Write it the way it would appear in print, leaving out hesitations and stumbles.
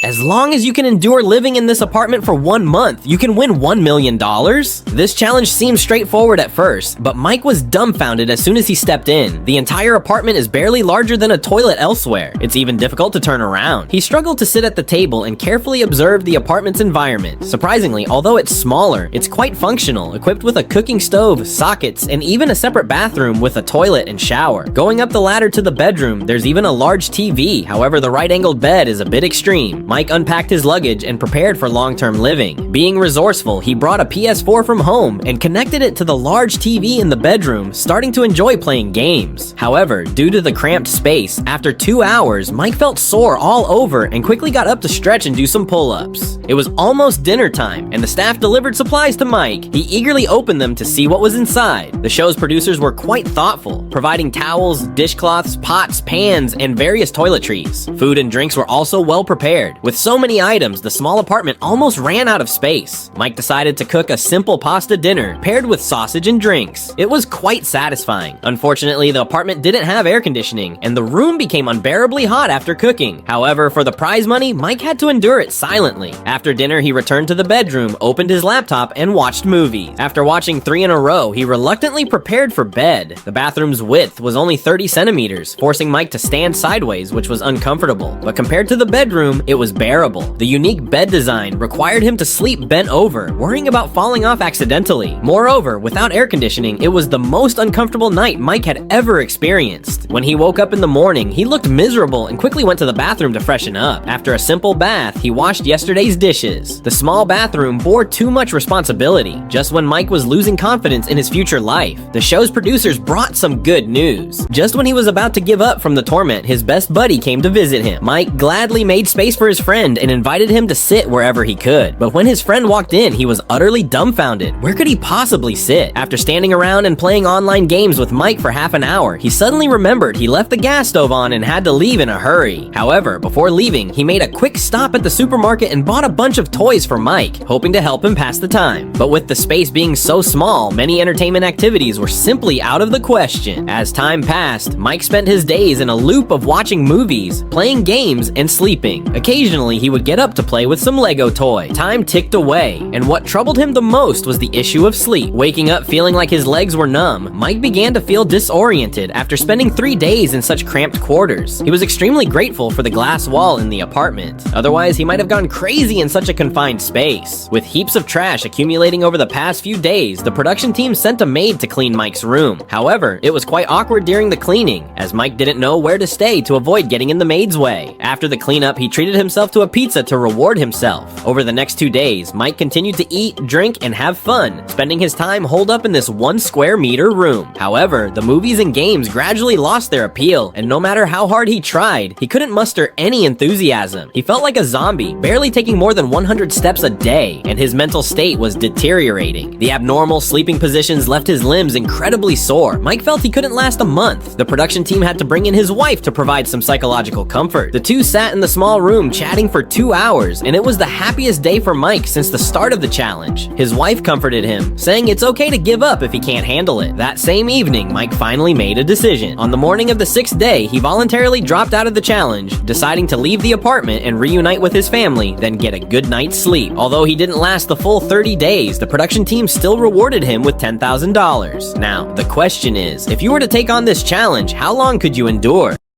As long as you can endure living in this apartment for 1 month, you can win $1 million? This challenge seemed straightforward at first, but Mike was dumbfounded as soon as he stepped in. The entire apartment is barely larger than a toilet elsewhere. It's even difficult to turn around. He struggled to sit at the table and carefully observe the apartment's environment. Surprisingly, although it's smaller, it's quite functional, equipped with a cooking stove, sockets, and even a separate bathroom with a toilet and shower. Going up the ladder to the bedroom, there's even a large TV. However, the right-angled bed is a bit extreme. Mike unpacked his luggage and prepared for long-term living. Being resourceful, he brought a PS4 from home and connected it to the large TV in the bedroom, starting to enjoy playing games. However, due to the cramped space, after 2 hours, Mike felt sore all over and quickly got up to stretch and do some pull-ups. It was almost dinner time, and the staff delivered supplies to Mike. He eagerly opened them to see what was inside. The show's producers were quite thoughtful, providing towels, dishcloths, pots, pans, and various toiletries. Food and drinks were also well prepared. With so many items, the small apartment almost ran out of space. Mike decided to cook a simple pasta dinner paired with sausage and drinks. It was quite satisfying. Unfortunately, the apartment didn't have air conditioning, and the room became unbearably hot after cooking. However, for the prize money, Mike had to endure it silently. After dinner, he returned to the bedroom, opened his laptop, and watched movies. After watching 3 in a row, he reluctantly prepared for bed. The bathroom's width was only 30 centimeters, forcing Mike to stand sideways, which was uncomfortable. But compared to the bedroom, it was bearable. The unique bed design required him to sleep bent over, worrying about falling off accidentally. Moreover, without air conditioning, it was the most uncomfortable night Mike had ever experienced. When he woke up in the morning, he looked miserable and quickly went to the bathroom to freshen up. After a simple bath, he washed yesterday's dishes. The small bathroom bore too much responsibility. Just when Mike was losing confidence in his future life, the show's producers brought some good news. Just when he was about to give up from the torment, his best buddy came to visit him. Mike gladly made space for his friend and invited him to sit wherever he could. But when his friend walked in, he was utterly dumbfounded. Where could he possibly sit? After standing around and playing online games with Mike for half an hour, he suddenly remembered he left the gas stove on and had to leave in a hurry. However, before leaving, he made a quick stop at the supermarket and bought a bunch of toys for Mike, hoping to help him pass the time. But with the space being so small, many entertainment activities were simply out of the question. As time passed, Mike spent his days in a loop of watching movies, playing games, and sleeping. Occasionally, he would get up to play with some Lego toy. Time ticked away, and what troubled him the most was the issue of sleep. Waking up feeling like his legs were numb, Mike began to feel disoriented after spending 3 days in such cramped quarters. He was extremely grateful for the glass wall in the apartment. Otherwise, he might have gone crazy in such a confined space. With heaps of trash accumulating over the past few days, the production team sent a maid to clean Mike's room. However, it was quite awkward during the cleaning, as Mike didn't know where to stay to avoid getting in the maid's way. After the cleanup, he treated himself to a pizza to reward himself. Over the next 2 days, Mike continued to eat, drink, and have fun, spending his time holed up in this 1 square meter room. However, the movies and games gradually lost their appeal, and no matter how hard he tried, he couldn't muster any enthusiasm. He felt like a zombie, barely taking more than 100 steps a day, and his mental state was deteriorating. The abnormal sleeping positions left his limbs incredibly sore. Mike felt he couldn't last a month. The production team had to bring in his wife to provide some psychological comfort. The two sat in the small room chatting for 2 hours, and it was the happiest day for Mike since the start of the challenge. His wife comforted him, saying it's okay to give up if he can't handle it. That same evening, Mike finally made a decision. On the morning of the 6th day, he voluntarily dropped out of the challenge, deciding to leave the apartment and reunite with his family, then get a good night's sleep. Although he didn't last the full 30 days, the production team still rewarded him with $10,000. Now, the question is, if you were to take on this challenge, how long could you endure?